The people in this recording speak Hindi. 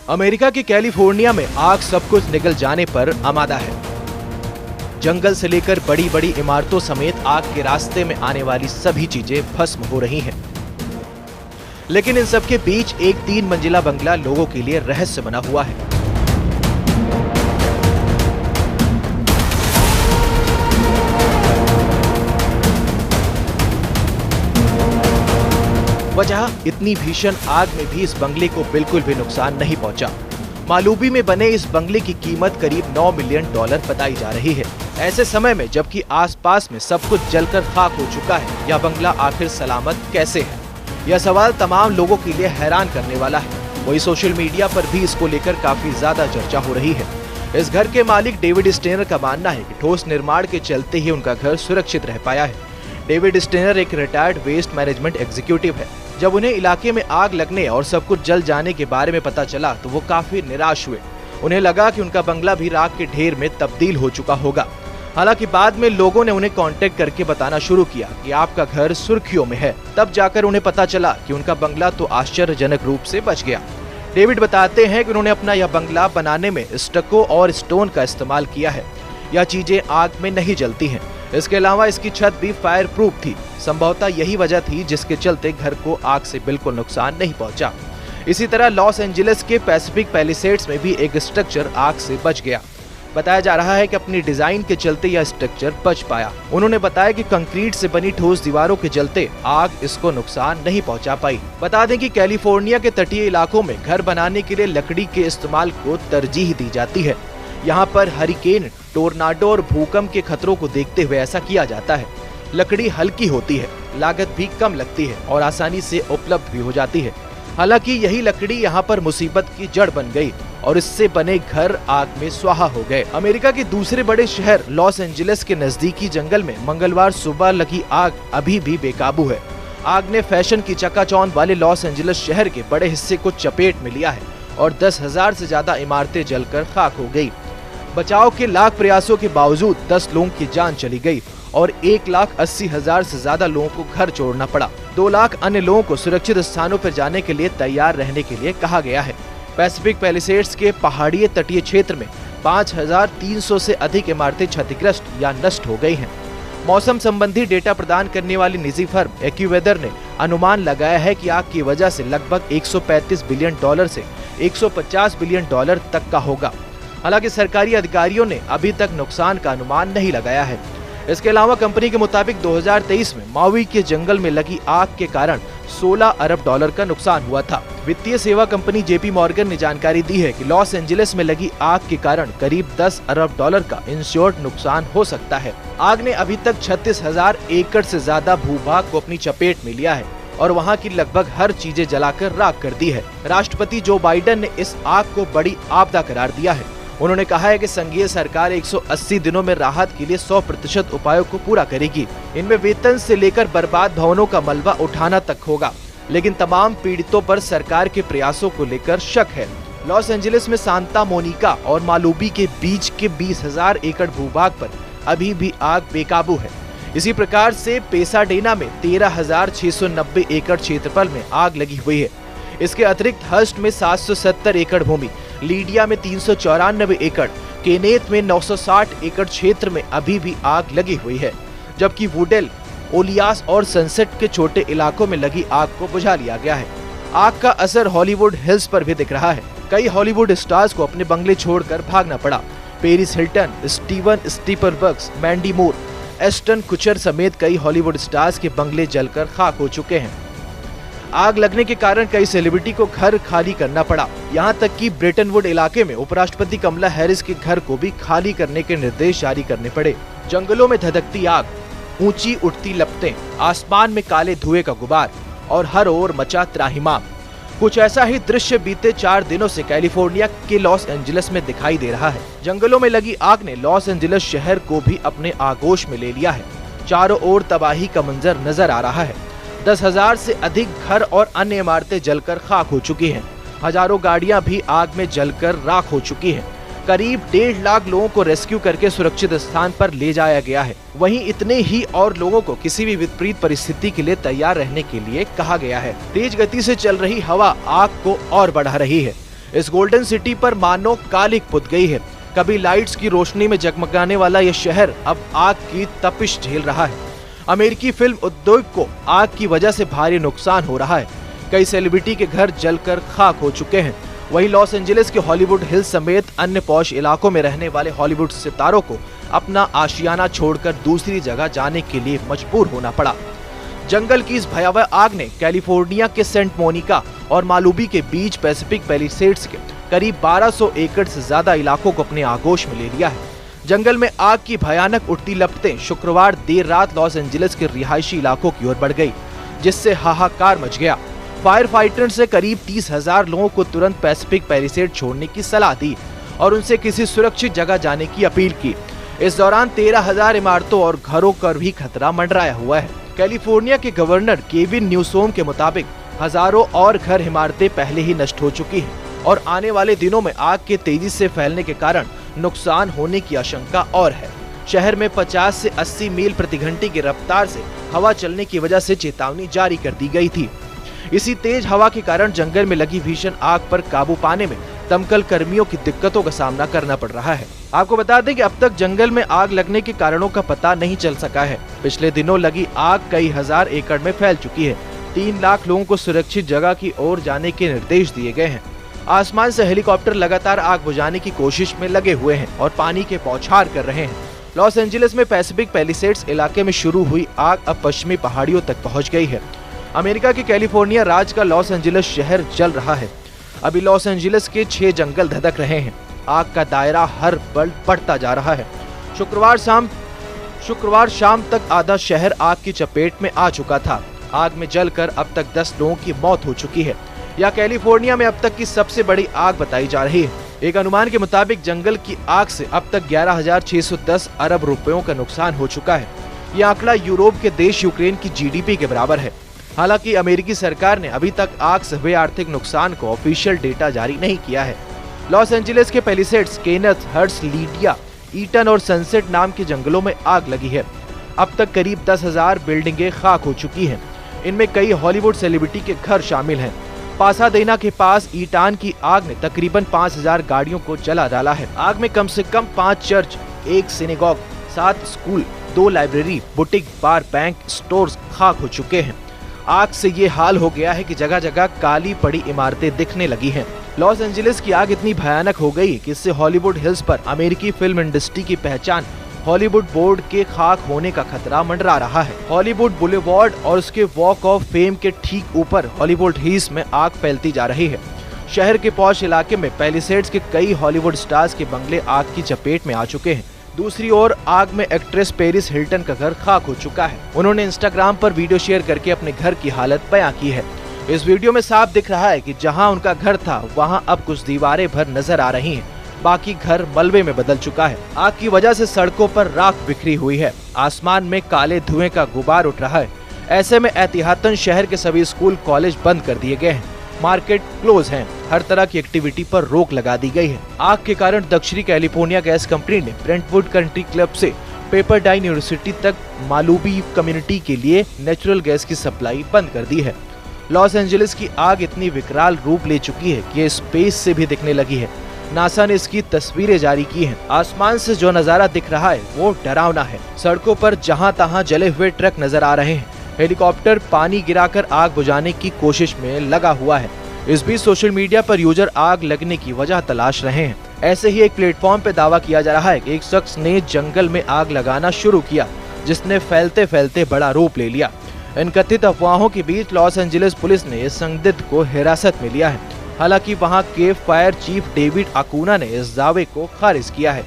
अमेरिका के कैलिफोर्निया में आग सब कुछ निगल जाने पर आमादा है। जंगल से लेकर बड़ी बड़ी इमारतों समेत आग के रास्ते में आने वाली सभी चीजें भस्म हो रही हैं। लेकिन इन सब के बीच एक 3 मंजिला बंगला लोगों के लिए रहस्य बना हुआ है। वजह, इतनी भीषण आग में भी इस बंगले को बिल्कुल भी नुकसान नहीं पहुंचा। मालूबी में बने इस बंगले की कीमत करीब $9 मिलियन बताई जा रही है। ऐसे समय में जबकि आसपास में सब कुछ जलकर खाक हो चुका है, यह बंगला आखिर सलामत कैसे है? यह सवाल तमाम लोगों के लिए हैरान करने वाला है। वही सोशल मीडिया पर भी इसको लेकर काफी ज्यादा चर्चा हो रही है। इस घर के मालिक डेविड स्टेनर का मानना है कि ठोस निर्माण के चलते ही उनका घर सुरक्षित रह पाया है। डेविड स्टेनर एक रिटायर्ड वेस्ट मैनेजमेंट एग्जीक्यूटिव है। जब उन्हें इलाके में आग लगने और सब कुछ जल जाने के बारे में पता चला तो वो काफी निराश हुए। उन्हें लगा कि उनका बंगला भी राख के ढेर में तब्दील हो चुका होगा। हालांकि बाद में लोगों ने उन्हें कांटेक्ट करके बताना शुरू किया कि आपका घर सुर्खियों में है। तब जाकर उन्हें पता चला कि उनका बंगला तो आश्चर्यजनक रूप से बच गया। डेविड बताते हैं कि उन्होंने अपना यह बंगला बनाने में स्टको और स्टोन का इस्तेमाल किया है। यह चीजें आग में नहीं जलती हैं। इसके अलावा इसकी छत भी फायर प्रूफ थी। संभवतः यही वजह थी जिसके चलते घर को आग से बिल्कुल नुकसान नहीं पहुंचा। इसी तरह लॉस एंजलिस के पैसिफिक पैलिसेड्स में भी एक स्ट्रक्चर आग से बच गया। बताया जा रहा है कि अपनी डिजाइन के चलते यह स्ट्रक्चर बच पाया। उन्होंने बताया कि कंक्रीट से बनी ठोस दीवारों के चलते आग इसको नुकसान नहीं पहुंचा पाई। बता दें कि कैलिफोर्निया के तटीय इलाकों में घर बनाने के लिए लकड़ी के इस्तेमाल को तरजीह दी जाती है। यहाँ पर हरिकेन, टोर्नाडो और भूकंप के खतरों को देखते हुए ऐसा किया जाता है। लकड़ी हल्की होती है, लागत भी कम लगती है और आसानी से उपलब्ध भी हो जाती है। हालांकि यही लकड़ी यहाँ पर मुसीबत की जड़ बन गई और इससे बने घर आग में स्वाहा हो गए। अमेरिका के दूसरे बड़े शहर लॉस एंजलिस के नजदीकी जंगल में मंगलवार सुबह लगी आग अभी भी बेकाबू है। आग ने फैशन की चकाचौंध वाले लॉस एंजलिस शहर के बड़े हिस्से को चपेट में लिया है और 10,000 से ज्यादा इमारतें जलकर खाक हो गई। बचाव के लाख प्रयासों के बावजूद 10 लोगों की जान चली गई और 1,80,000 से ज्यादा लोगों को घर छोड़ना पड़ा। 2 लाख अन्य लोगों को सुरक्षित स्थानों पर जाने के लिए तैयार रहने के लिए कहा गया है। पैसिफिक पैलिसेड्स के पहाड़ी तटीय क्षेत्र में 5,300 से अधिक इमारतें क्षतिग्रस्त या नष्ट हो गई हैं। मौसम संबंधी डेटा प्रदान करने वाली निजी फर्म एक्यूवेदर ने अनुमान लगाया है कि आग की वजह से लगभग $135 बिलियन से $150 बिलियन तक का होगा। हालांकि सरकारी अधिकारियों ने अभी तक नुकसान का अनुमान नहीं लगाया है। इसके अलावा कंपनी के मुताबिक 2023 में माउई के जंगल में लगी आग के कारण $16 अरब का नुकसान हुआ था। वित्तीय सेवा कंपनी जेपी मॉर्गन ने जानकारी दी है कि लॉस एंजलिस में लगी आग के कारण करीब $10 अरब का इंश्योर्ड नुकसान हो सकता है। आग ने अभी तक 36,000 एकड़ से ज्यादा भूभाग को अपनी चपेट में लिया है और वहां की लगभग हर चीजें जलाकर राख कर दी है। राष्ट्रपति जो बाइडेन ने इस आग को बड़ी आपदा करार दिया है। उन्होंने कहा है कि संघीय सरकार 180 दिनों में राहत के लिए 100% उपायों को पूरा करेगी। इनमें वेतन से लेकर बर्बाद भवनों का मलबा उठाना तक होगा। लेकिन तमाम पीड़ितों पर सरकार के प्रयासों को लेकर शक है। लॉस एंजलिस में सांता मोनिका और मालूबी के बीच के 20,000 एकड़ भूभाग पर अभी भी आग बेकाबू है। इसी प्रकार से पेसाडेना में 13,690 एकड़ क्षेत्रफल में आग लगी हुई है। इसके अतिरिक्त हर्स्ट में 770 एकड़ भूमि, लीडिया में 394 एकड़, केनेथ में 960 एकड़ क्षेत्र में अभी भी आग लगी हुई है। जबकि वुडेल, ओलियास और सनसेट के छोटे इलाकों में लगी आग को बुझा लिया गया है। आग का असर हॉलीवुड हिल्स पर भी दिख रहा है। कई हॉलीवुड स्टार्स को अपने बंगले छोड़कर भागना पड़ा। Paris Hilton, Steven Spielberg, Mandy मूर, एस्टन कुचर समेत कई हॉलीवुड स्टार्स के बंगले जलकर खाक हो चुके हैं। आग लगने के कारण कई सेलिब्रिटी को घर खाली करना पड़ा। यहाँ तक कि ब्रिटनवुड इलाके में उपराष्ट्रपति कमला हैरिस के घर को भी खाली करने के निर्देश जारी करने पड़े। जंगलों में धधकती आग, ऊंची उठती लपटें, आसमान में काले धुएं का गुबार और हर ओर मचा त्राहिमाम। कुछ ऐसा ही दृश्य बीते 4 दिनों से कैलिफोर्निया के लॉस एंजलिस में दिखाई दे रहा है। जंगलों में लगी आग ने लॉस एंजलिस शहर को भी अपने आगोश में ले लिया है। चारों ओर तबाही का मंजर नजर आ रहा है। 10,000 से अधिक घर और अन्य इमारतें जलकर खाक हो चुकी हैं। हजारों गाड़ियां भी आग में जलकर राख हो चुकी हैं। करीब 1.5 लाख लोगों को रेस्क्यू करके सुरक्षित स्थान पर ले जाया गया है। वहीं इतने ही और लोगों को किसी भी विपरीत परिस्थिति के लिए तैयार रहने के लिए कहा गया है। तेज गति से चल रही हवा आग को और बढ़ा रही है। इस गोल्डन सिटी पर मानो कालिक पुत गई है। कभी लाइट्स की रोशनी में जगमगाने वाला यह शहर अब आग की तपिश झेल रहा है। अमेरिकी फिल्म उद्योग को आग की वजह से भारी नुकसान हो रहा है। कई सेलिब्रिटी के घर जलकर खाक हो चुके हैं। वहीं लॉस एंजलिस के हॉलीवुड हिल्स समेत अन्य पॉश इलाकों में रहने वाले हॉलीवुड सितारों को अपना आशियाना छोड़कर दूसरी जगह जाने के लिए मजबूर होना पड़ा। जंगल की इस भयावह आग ने कैलिफोर्निया के सेंट मोनिका और मालुबी के बीच पैसिफिक पैलिसेड्स के करीब 1200 एकड़ से ज्यादा इलाकों को अपने आगोश में ले लिया है। जंगल में आग की भयानक उठती लपटें शुक्रवार देर रात लॉस एंजलिस के रिहायशी इलाकों की ओर बढ़ गई, जिससे हाहाकार मच गया। फायर फाइटर्स ने करीब 30,000 लोगों को तुरंत पैसिफिक पैलिसेड छोड़ने की सलाह दी और उनसे किसी सुरक्षित जगह जाने की अपील की। इस दौरान 13,000 इमारतों और घरों पर भी खतरा मंडराया हुआ है। कैलिफोर्निया के गवर्नर केविन न्यूसोम के मुताबिक हजारों और घर इमारतें पहले ही नष्ट हो चुकी हैं और आने वाले दिनों में आग के तेजी से फैलने के कारण नुकसान होने की आशंका और है। शहर में 50 से 80 मील प्रति घंटे की रफ्तार से हवा चलने की वजह से चेतावनी जारी कर दी गई थी। इसी तेज हवा के कारण जंगल में लगी भीषण आग पर काबू पाने में दमकल कर्मियों की दिक्कतों का सामना करना पड़ रहा है। आपको बता दें कि अब तक जंगल में आग लगने के कारणों का पता नहीं चल सका है। पिछले दिनों लगी आग कई हजार एकड़ में फैल चुकी है। 3 लाख लोगों को सुरक्षित जगह की ओर जाने के निर्देश दिए गए हैं। आसमान से हेलीकॉप्टर लगातार आग बुझाने की कोशिश में लगे हुए हैं और पानी के बौछार कर रहे हैं। लॉस एंजलिस में पैसिफिक पैलिसेड्स इलाके में शुरू हुई आग अब पश्चिमी पहाड़ियों तक पहुंच गई है। अमेरिका के कैलिफोर्निया राज्य का लॉस एंजलिस शहर जल रहा है। अभी लॉस एंजलिस के 6 जंगल धधक रहे हैं। आग का दायरा हर पल बढ़ता जा रहा है। शुक्रवार शाम तक आधा शहर आग की चपेट में आ चुका था। आग में जलकर अब तक 10 लोगों की मौत हो चुकी है। यह कैलिफोर्निया में अब तक की सबसे बड़ी आग बताई जा रही है। एक अनुमान के मुताबिक जंगल की आग से अब तक 11,610 अरब रुपयों का नुकसान हो चुका है। यह आंकड़ा यूरोप के देश यूक्रेन की जीडीपी के बराबर है। हालांकि अमेरिकी सरकार ने अभी तक आग से हुए आर्थिक नुकसान को ऑफिशियल डेटा जारी नहीं किया है। लॉस एंजलिस के पैलिसेड्स, केनेथ, हर्ट्स, लीडिया, ईटन और सनसेट नाम के जंगलों में आग लगी है। अब तक करीब 10,000 बिल्डिंगें खाक हो चुकी हैं। इनमें कई हॉलीवुड सेलिब्रिटी के घर शामिल हैं। पासाडेना के पास ईटान की आग ने तकरीबन 5,000 गाड़ियों को जला डाला है। आग में कम से कम 5 church, 1 synagogue, 7 school, 2 library, boutique, bar, bank, stores खाक हो चुके हैं। आग से ये हाल हो गया है कि जगह जगह काली पड़ी इमारतें दिखने लगी हैं। लॉस एंजलिस की आग इतनी भयानक हो गई कि इससे हॉलीवुड हिल्स पर अमेरिकी फिल्म इंडस्ट्री की पहचान हॉलीवुड बोर्ड के खाक होने का खतरा मंडरा रहा है। हॉलीवुड बुलेवार्ड और उसके वॉक ऑफ फेम के ठीक ऊपर हॉलीवुड हिल्स में आग फैलती जा रही है। शहर के पॉश इलाके में पैलिसेड्स के कई हॉलीवुड स्टार्स के बंगले आग की चपेट में आ चुके हैं। दूसरी ओर आग में एक्ट्रेस पेरिस हिल्टन का घर खाक हो चुका है। उन्होंने इंस्टाग्राम पर वीडियो शेयर करके अपने घर की हालत बयां की है। इस वीडियो में साफ दिख रहा है कि जहां उनका घर था वहां अब कुछ दीवारें भर नजर आ रही हैं। बाकी घर मलबे में बदल चुका है। आग की वजह से सड़कों पर राख बिखरी हुई है। आसमान में काले धुएं का गुबार उठ रहा है। ऐसे में एहतियातन शहर के सभी स्कूल, कॉलेज बंद कर दिए गए हैं। मार्केट क्लोज हैं। हर तरह की एक्टिविटी पर रोक लगा दी गई है। आग के कारण दक्षिणी कैलिफोर्निया गैस कंपनी ने ब्रेंटवुड कंट्री क्लब से पेपरडाइन यूनिवर्सिटी तक मालुबी कम्युनिटी के लिए नेचुरल गैस की सप्लाई बंद कर दी है। लॉस एंजलिस की आग इतनी विकराल रूप ले चुकी है कि ये स्पेस से भी दिखने लगी है। नासा ने इसकी तस्वीरें जारी की हैं। आसमान से जो नजारा दिख रहा है वो डरावना है। सड़कों पर जहां तहां जले हुए ट्रक नजर आ रहे हैं। हेलीकॉप्टर पानी गिराकर आग बुझाने की कोशिश में लगा हुआ है। इस बीच सोशल मीडिया पर यूजर आग लगने की वजह तलाश रहे हैं। ऐसे ही एक प्लेटफॉर्म पर दावा किया जा रहा है कि एक शख्स ने जंगल में आग लगाना शुरू किया, जिसने फैलते फैलते बड़ा रूप ले लिया। इन कथित अफवाहों के बीच लॉस एंजलिस पुलिस ने इस संदिग्ध को हिरासत में लिया है। हालांकि वहां के फायर चीफ डेविड अकूना ने इस दावे को खारिज किया है।